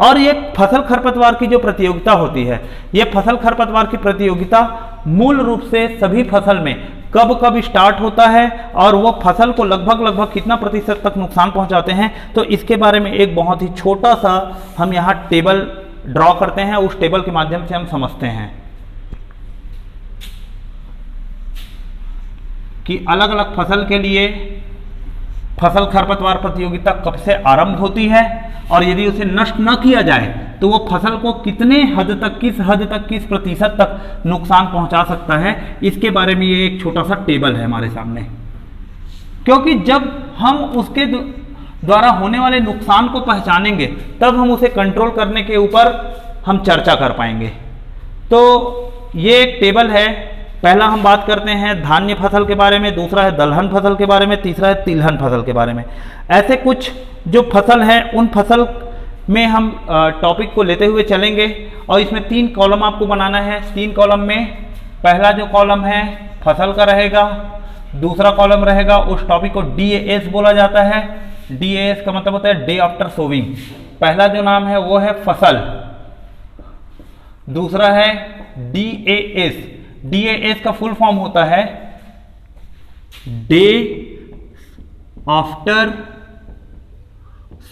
और ये फसल खरपतवार की जो प्रतियोगिता होती है, ये फसल खरपतवार की प्रतियोगिता मूल रूप से सभी फसल में कब कब स्टार्ट होता है और वो फसल को लगभग कितना प्रतिशत तक नुकसान पहुंचाते हैं, तो इसके बारे में एक बहुत ही छोटा सा हम यहाँ टेबल ड्रॉ करते हैं। उस टेबल के माध्यम से हम समझते हैं कि अलग अलग फसल के लिए फसल खरपतवार प्रतियोगिता कब से आरंभ होती है और यदि उसे नष्ट न किया जाए तो वो फसल को कितने हद तक, किस प्रतिशत तक नुकसान पहुंचा सकता है, इसके बारे में ये एक छोटा सा टेबल है हमारे सामने। क्योंकि जब हम उसके द्वारा होने वाले नुकसान को पहचानेंगे तब हम उसे कंट्रोल करने के ऊपर हम चर्चा कर पाएंगे। तो ये एक टेबल है। पहला हम बात करते हैं धान्य फसल के बारे में, दूसरा है दलहन फसल के बारे में, तीसरा है तिलहन फसल के बारे में। ऐसे कुछ जो फसल है उन फसल में हम टॉपिक को लेते हुए चलेंगे और इसमें 3 कॉलम आपको बनाना है। 3 कॉलम में पहला जो कॉलम है फसल का रहेगा, दूसरा कॉलम रहेगा, उस टॉपिक को DAS बोला जाता है। DAS का मतलब होता है डे आफ्टर सोविंग। पहला जो नाम है वो है फसल, दूसरा है DAS। DAS का फुल फॉर्म होता है डे आफ्टर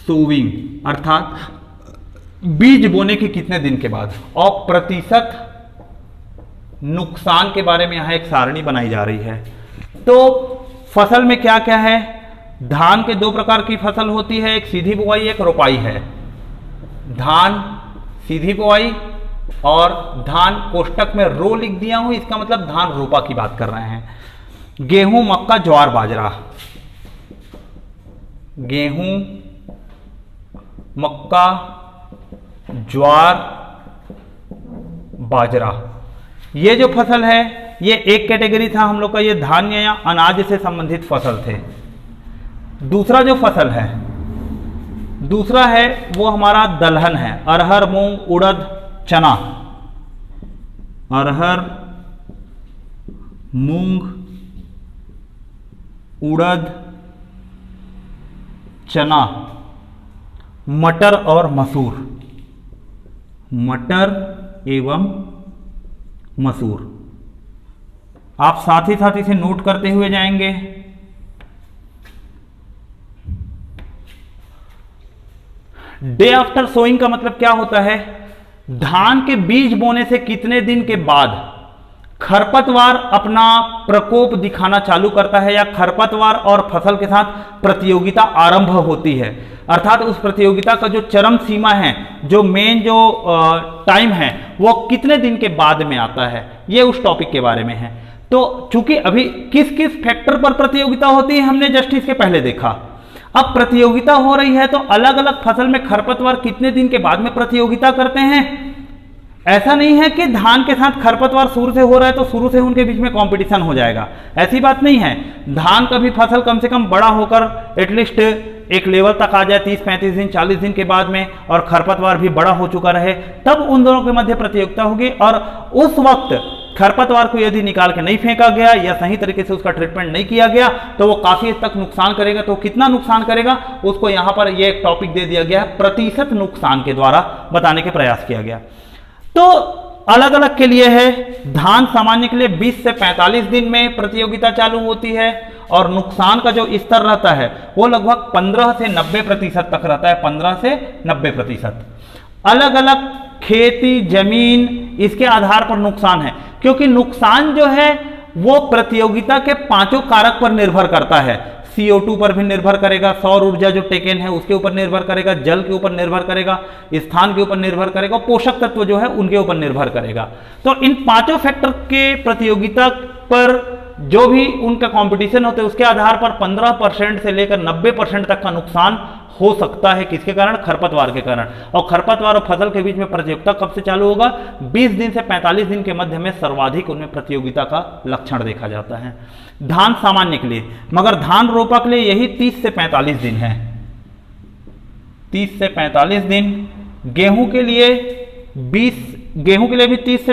सोविंग, अर्थात बीज बोने के कितने दिन के बाद, और प्रतिशत नुकसान के बारे में यहां एक सारणी बनाई जा रही है। तो फसल में क्या क्या है, धान के 2 प्रकार की फसल होती है, एक सीधी बुआई एक रोपाई है। धान सीधी बुआई और धान कोष्टक में रो लिख दिया हूं, इसका मतलब धान रोपा की बात कर रहे हैं। गेहूं, मक्का, ज्वार, बाजरा, गेहूं, मक्का, ज्वार, बाजरा, ये जो फसल है ये एक कैटेगरी था हम लोग का, ये धान्य या अनाज से संबंधित फसल थे। दूसरा जो फसल है, दूसरा है वो हमारा दलहन है, अरहर, मूंग, उड़द, चना। अरहर, मूंग, उड़द, चना, मटर और मसूर, मटर एवं मसूर। आप साथ ही साथ इसे नोट करते हुए जाएंगे। डे आफ्टर सोइंग का मतलब क्या होता है, धान के बीज बोने से कितने दिन के बाद खरपतवार अपना प्रकोप दिखाना चालू करता है या खरपतवार और फसल के साथ प्रतियोगिता आरंभ होती है, अर्थात उस प्रतियोगिता का जो चरम सीमा है, जो मेन जो टाइम है, वो कितने दिन के बाद में आता है, ये उस टॉपिक के बारे में है। तो चूंकि अभी किस किस फैक्टर पर प्रतियोगिता होती है हमने जस्ट इसके पहले देखा। अब प्रतियोगिता हो रही है तो अलग अलग फसल में खरपतवार कितने दिन के बाद में प्रतियोगिता करते हैं। ऐसा नहीं है कि धान के साथ खरपतवार शुरू से हो रहा है तो शुरू से उनके बीच में कंपटीशन हो जाएगा, ऐसी बात नहीं है। धान का भी फसल कम से कम बड़ा होकर एटलीस्ट एक लेवल तक आ जाए 30-35 दिन 40 दिन के बाद में, और खरपतवार भी बड़ा हो चुका रहे, तब उन दोनों के मध्य प्रतियोगिता होगी। और उस वक्त खरपतवार को यदि निकाल के नहीं फेंका गया या सही तरीके से उसका ट्रीटमेंट नहीं किया गया तो वो काफी हद तक नुकसान करेगा। तो कितना नुकसान करेगा उसको यहां पर ये एक टॉपिक दे दिया गया है, प्रतिशत नुकसान के द्वारा बताने के प्रयास किया गया। तो अलग अलग के लिए है, धान सामान्य के लिए 20 से 45 दिन में प्रतियोगिता चालू होती है और नुकसान का जो स्तर रहता है वो लगभग 15 से 90% तक रहता है, 15 से 90%। अलग अलग खेती जमीन इसके आधार पर नुकसान है, क्योंकि नुकसान जो है वो प्रतियोगिता के 5 कारक पर निर्भर करता है। CO2 पर भी निर्भर करेगा, सौर ऊर्जा जो टेकन है उसके ऊपर निर्भर करेगा, जल के ऊपर निर्भर करेगा, स्थान के ऊपर निर्भर करेगा, पोषक तत्व जो है उनके ऊपर निर्भर करेगा। तो इन 5 फैक्टर के प्रतियोगिता पर जो भी उनका कंपटीशन होता है उसके आधार पर 15% से लेकर 90% तक का नुकसान हो सकता है। किसके कारण? खरपतवार के कारण। और खरपतवार और फसल के बीच में प्रतियोगिता कब से चालू होगा? 20 दिन से 45 दिन के मध्य में सर्वाधिक उनमें प्रतियोगिता का लक्षण देखा जाता है। धान सामान्य के लिए, मगर धान रोपा के लिए यही 30 से 45 दिन है, 30 से 45 दिन। गेहूं के लिए भी 30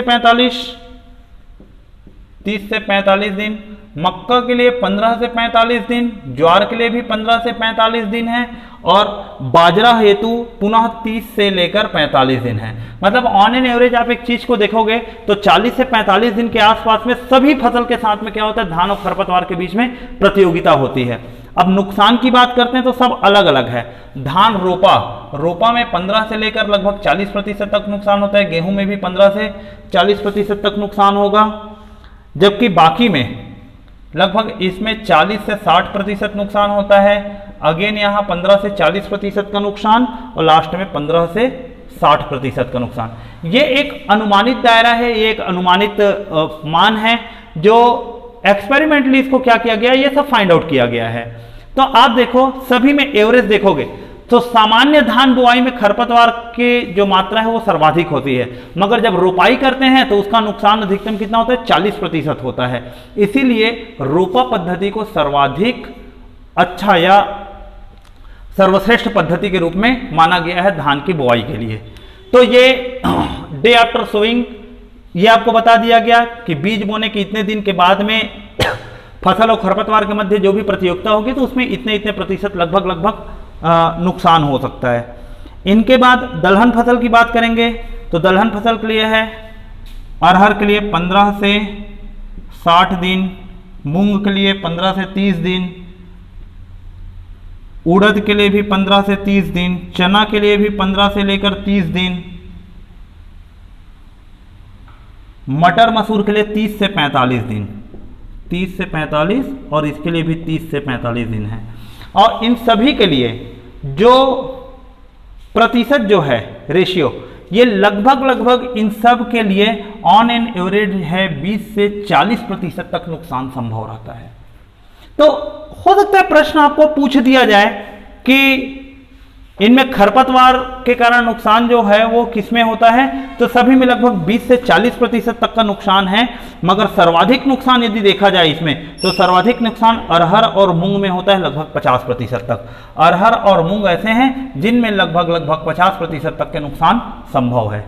से 45 दिन, मक्का के लिए 15 से 45 दिन, ज्वार के लिए भी 15 से 45 दिन है, और बाजरा हेतु पुनः 30 से लेकर 45 दिन है। मतलब ऑन एन एवरेज आप एक चीज को देखोगे तो 40 से 45 दिन के आसपास में सभी फसल के साथ में क्या होता है, धान और खरपतवार के बीच में प्रतियोगिता होती है। अब नुकसान की बात करते हैं तो सब अलग अलग है। धान रोपा में 15 से लेकर लगभग 40% तक नुकसान होता है, गेहूं में भी 15 से 40% तक नुकसान होगा, जबकि बाकी में लगभग इसमें 40 से 60% नुकसान होता है। अगेन यहाँ 15 से 40% का नुकसान और लास्ट में 15 से 60% का नुकसान। ये एक अनुमानित दायरा है, ये एक अनुमानित मान है जो एक्सपेरिमेंटली इसको क्या किया गया, ये सब फाइंड आउट किया गया है। तो आप देखो सभी में एवरेज देखोगे तो सामान्य धान बुआई में खरपतवार की जो मात्रा है वो सर्वाधिक होती है, मगर जब रोपाई करते हैं तो उसका नुकसान अधिकतम कितना होता है, 40% होता है। इसीलिए रोपा पद्धति को सर्वाधिक अच्छा या सर्वश्रेष्ठ पद्धति के रूप में माना गया है धान की बुआई के लिए। तो ये डे आफ्टर सोइंग ये आपको बता दिया गया कि बीज बोने के इतने दिन के बाद में फसल और खरपतवार के मध्य जो भी प्रतियोगिता होगी तो उसमें इतने प्रतिशत लगभग नुकसान हो सकता है। इनके बाद दलहन फसल की बात करेंगे तो दलहन फसल के लिए है, अरहर के लिए 15 से 60 दिन, मूंग के लिए 15 से 30 दिन, उड़द के लिए भी 15 से 30 दिन, चना के लिए भी 15 से लेकर 30 दिन, मटर मसूर के लिए 30 से 45 दिन, 30 से 45 और इसके लिए भी 30 से 45 दिन है। और इन सभी के लिए जो प्रतिशत जो है रेशियो, ये लगभग इन सब के लिए ऑन एन एवरेज है 20 से 40% तक नुकसान संभव रहता है। तो हो सकता है प्रश्न आपको पूछ दिया जाए कि इनमें खरपतवार के कारण नुकसान जो है वो किसमें होता है, तो सभी में लगभग 20 से 40% तक का नुकसान है, मगर सर्वाधिक नुकसान यदि देखा जाए इसमें तो सर्वाधिक नुकसान अरहर और मूंग में होता है लगभग 50% तक। अरहर और मूंग ऐसे हैं जिनमें लगभग 50% तक के नुकसान संभव है।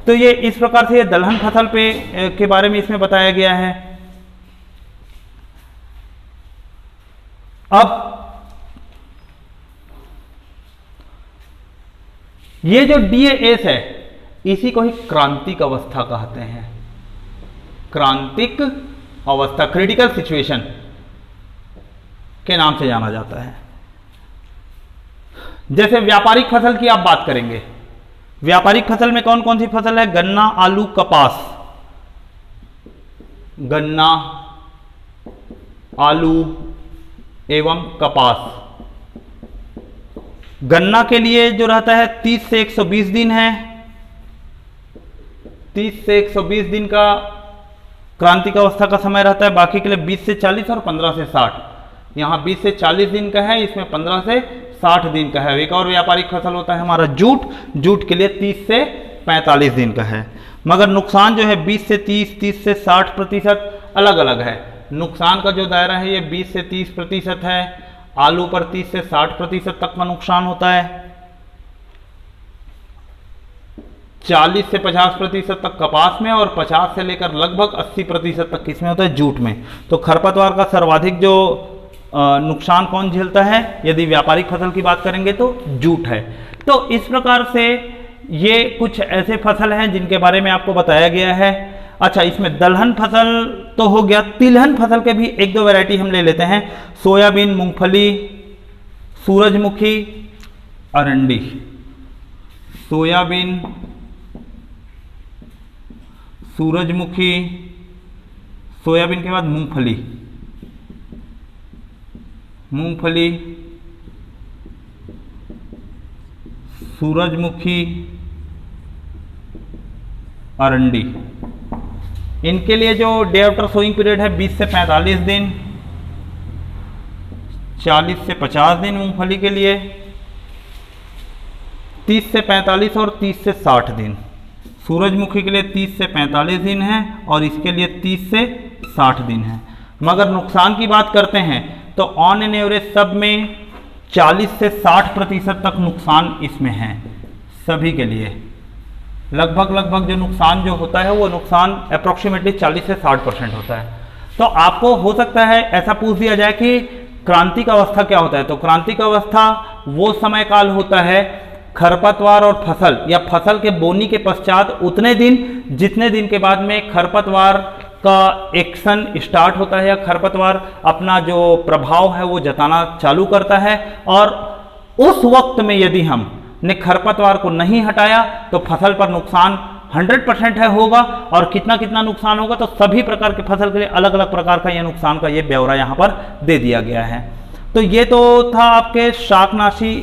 तो ये इस प्रकार से दलहन फसल पे के बारे में इसमें बताया गया है। अब ये जो DAS है इसी को ही क्रांतिक अवस्था कहते हैं। क्रांतिक अवस्था, क्रिटिकल सिचुएशन के नाम से जाना जाता है। जैसे व्यापारिक फसल की आप बात करेंगे, व्यापारिक फसल में कौन कौन सी फसल है, गन्ना, आलू, कपास। गन्ना, आलू एवं कपास। गन्ना के लिए जो रहता है 30 से 120 दिन है, 30 से 120 दिन का क्रांतिक अवस्था का समय रहता है। बाकी के लिए 20 से 40 और 15 से 60। यहाँ 20 से 40 दिन का है, इसमें 15 से 60 दिन का है। एक और व्यापारिक फसल होता है हमारा जूट, जूट के लिए 30 से 45 दिन का है। मगर नुकसान जो है 20 से 30 से 60% अलग अलग है। नुकसान का जो दायरा है ये 20 से 30% है। आलू पर 30 से 60% तक का नुकसान होता है। 40 से 50% तक कपास में और 50 से लेकर लगभग 80% तक किसमें होता है, जूट में। तो खरपतवार का सर्वाधिक जो नुकसान कौन झेलता है, यदि व्यापारिक फसल की बात करेंगे तो जूट है। तो इस प्रकार से ये कुछ ऐसे फसल हैं जिनके बारे में आपको बताया गया है। अच्छा, इसमें दलहन फसल तो हो गया, तिलहन फसल के भी एक दो वैरायटी हम ले लेते हैं। सोयाबीन, मूंगफली, सूरजमुखी, अरंडी। सोयाबीन, सूरजमुखी, सोयाबीन के बाद मूंगफली, मूंगफली, सूरजमुखी, अरंडी। इनके लिए जो डे आफ्टर सोइंग पीरियड है 20 से 45 दिन, 40 से 50 दिन मूंगफली के लिए, 30 से 45 और 30 से 60 दिन। सूरजमुखी के लिए 30 से 45 दिन है और इसके लिए 30 से 60 दिन है। मगर नुकसान की बात करते हैं तो ऑन एन एवरेज सब में 40 से 60% तक नुकसान इसमें है, सभी के लिए। लगभग जो नुकसान जो होता है वो नुकसान अप्रोक्सीमेटली 40 से 60% होता है। तो आपको हो सकता है ऐसा पूछ दिया जाए कि क्रांतिक अवस्था क्या होता है। तो क्रांतिक अवस्था वो समय काल होता है खरपतवार और फसल या फसल के बोनी के पश्चात उतने दिन जितने दिन के बाद में खरपतवार का एक्शन स्टार्ट होता है या खरपतवार अपना जो प्रभाव है वो जताना चालू करता है। और उस वक्त में यदि हम ने खरपतवार को नहीं हटाया तो फसल पर नुकसान 100% है होगा। और कितना कितना नुकसान होगा तो सभी प्रकार के फसल के लिए अलग अलग प्रकार का यह नुकसान का ये ब्यौरा यहाँ पर दे दिया गया है। तो ये तो था आपके शाकनाशी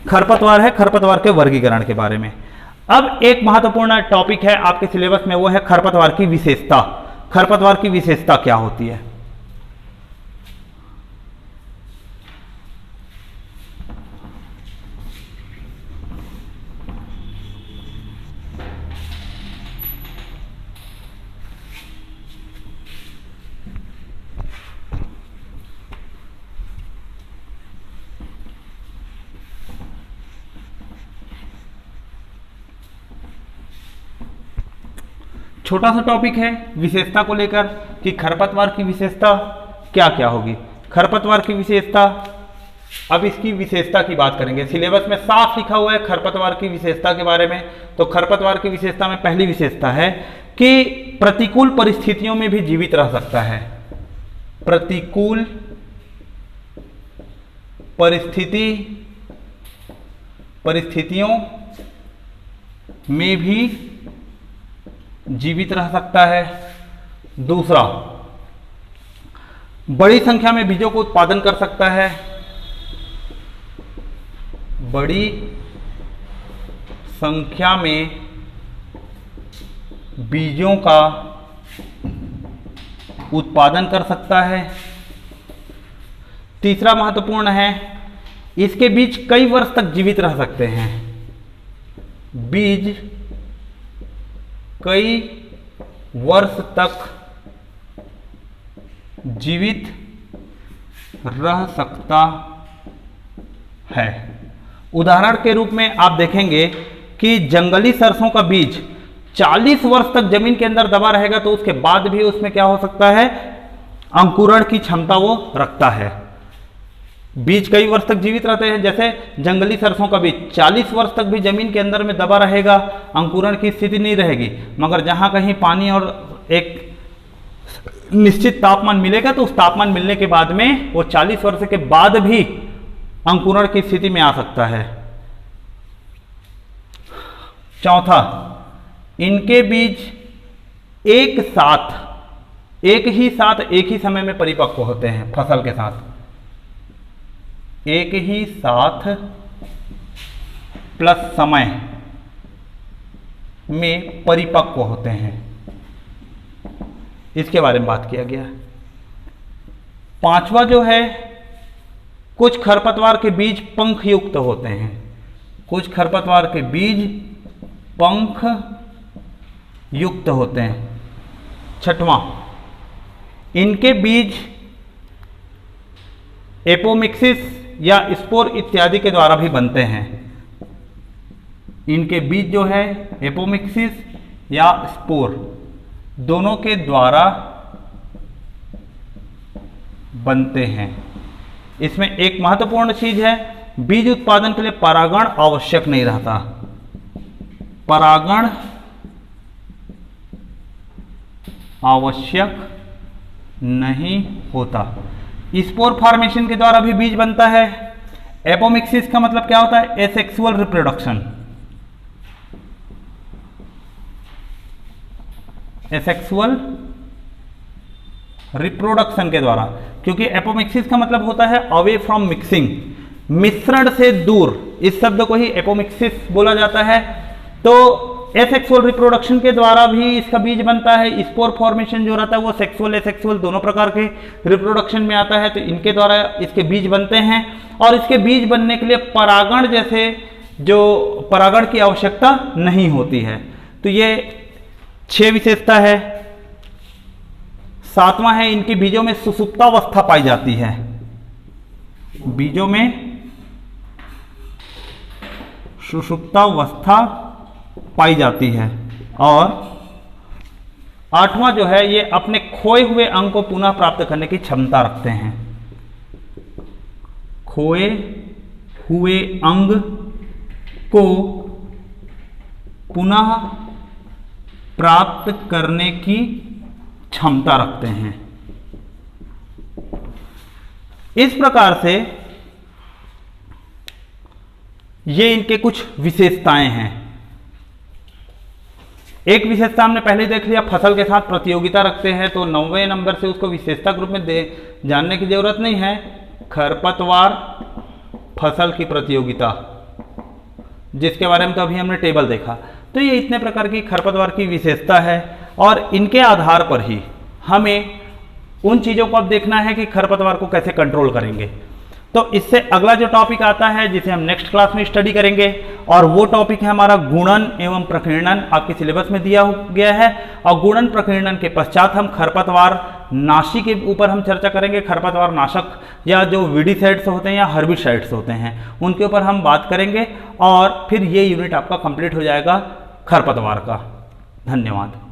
खरपतवार है, खरपतवार के वर्गीकरण के बारे में। अब एक महत्वपूर्ण टॉपिक है आपके सिलेबस में, वो है खरपतवार की विशेषता। खरपतवार की विशेषता क्या होती है? छोटा सा टॉपिक है विशेषता को लेकर कि खरपतवार की विशेषता क्या क्या होगी। खरपतवार की विशेषता, अब इसकी विशेषता की बात करेंगे। सिलेबस में साफ लिखा हुआ है खरपतवार की विशेषता के बारे में। तो खरपतवार की विशेषता में पहली विशेषता है कि प्रतिकूल परिस्थितियों में भी जीवित रह सकता है। प्रतिकूल परिस्थितियों में भी जीवित रह सकता है। दूसरा, बड़ी संख्या में बीजों को उत्पादन कर सकता है। बड़ी संख्या में बीजों का उत्पादन कर सकता है। तीसरा महत्वपूर्ण है, इसके बीज कई वर्ष तक जीवित रह सकते हैं। बीज कई वर्ष तक जीवित रह सकता है। उदाहरण के रूप में आप देखेंगे कि जंगली सरसों का बीज 40 वर्ष तक जमीन के अंदर दबा रहेगा तो उसके बाद भी उसमें क्या हो सकता है, अंकुरण की क्षमता वो रखता है। बीज कई वर्ष तक जीवित रहते हैं। जैसे जंगली सरसों का बीज 40 वर्ष तक भी जमीन के अंदर में दबा रहेगा, अंकुरण की स्थिति नहीं रहेगी। मगर जहां कहीं पानी और एक निश्चित तापमान मिलेगा तो उस तापमान मिलने के बाद में वो 40 वर्ष के बाद भी अंकुरण की स्थिति में आ सकता है। चौथा, इनके बीज एक ही साथ एक ही समय में परिपक्व होते हैं। फसल के साथ एक ही साथ प्लस समय में परिपक्व होते हैं, इसके बारे में बात किया गया। पांचवा जो है, कुछ खरपतवार के बीज पंख युक्त होते हैं। कुछ खरपतवार के बीज पंख युक्त होते हैं। छठवां, इनके बीज एपोमिक्सिस या स्पोर इत्यादि के द्वारा भी बनते हैं। इनके बीज जो है एपोमिक्सिस या स्पोर दोनों के द्वारा बनते हैं। इसमें एक महत्वपूर्ण चीज है, बीज उत्पादन के लिए परागण आवश्यक नहीं रहता। परागण आवश्यक नहीं होता। स्पोर फॉर्मेशन के द्वारा भी बीज बनता है। एपोमिक्सिस का मतलब क्या होता है? Asexual reproduction. एसेक्सुअल रिप्रोडक्शन के द्वारा, क्योंकि एपोमिक्सिस का मतलब होता है अवे फ्रॉम मिक्सिंग, मिश्रण से दूर। इस शब्द को ही एपोमिक्सिस बोला जाता है। तो एसेक्सुअल रिप्रोडक्शन के द्वारा भी इसका बीज बनता है। स्पोर फॉर्मेशन जो रहता है वो सेक्सुअल एसेक्सुअल दोनों प्रकार के रिप्रोडक्शन में आता है, तो इनके द्वारा इसके बीज बनते हैं। और इसके बीज बनने के लिए परागण जैसे जो परागण की आवश्यकता नहीं होती है। तो ये 6 विशेषता है। सातवां है, इनके बीजों में सुषुप्तावस्था पाई जाती है। बीजों में सुषुप्तावस्था पाई जाती है। और 8वां जो है, ये अपने खोए हुए अंग को पुनः प्राप्त करने की क्षमता रखते हैं। खोए हुए अंग को पुनः प्राप्त करने की क्षमता रखते हैं। इस प्रकार से ये इनके कुछ विशेषताएं हैं। एक विशेषता हमने पहले देख लिया, फसल के साथ प्रतियोगिता रखते हैं, तो 9वें नंबर से उसको विशेषता ग्रुप में जानने की जरूरत नहीं है। खरपतवार फसल की प्रतियोगिता, जिसके बारे में तो अभी हमने टेबल देखा। तो ये इतने प्रकार की खरपतवार की विशेषता है, और इनके आधार पर ही हमें उन चीज़ों को अब देखना है कि खरपतवार को कैसे कंट्रोल करेंगे। तो इससे अगला जो टॉपिक आता है, जिसे हम नेक्स्ट क्लास में स्टडी करेंगे, और वो टॉपिक है हमारा गुणन एवं प्रकीर्णन। आपके सिलेबस में दिया गया है। और गुणन प्रकीर्णन के पश्चात हम खरपतवार नाशी के ऊपर हम चर्चा करेंगे। खरपतवार नाशक या जो वीडीसाइड्स होते हैं या हर्बिसाइड्स होते हैं, उनके ऊपर हम बात करेंगे। और फिर ये यूनिट आपका कंप्लीट हो जाएगा खरपतवार का। धन्यवाद।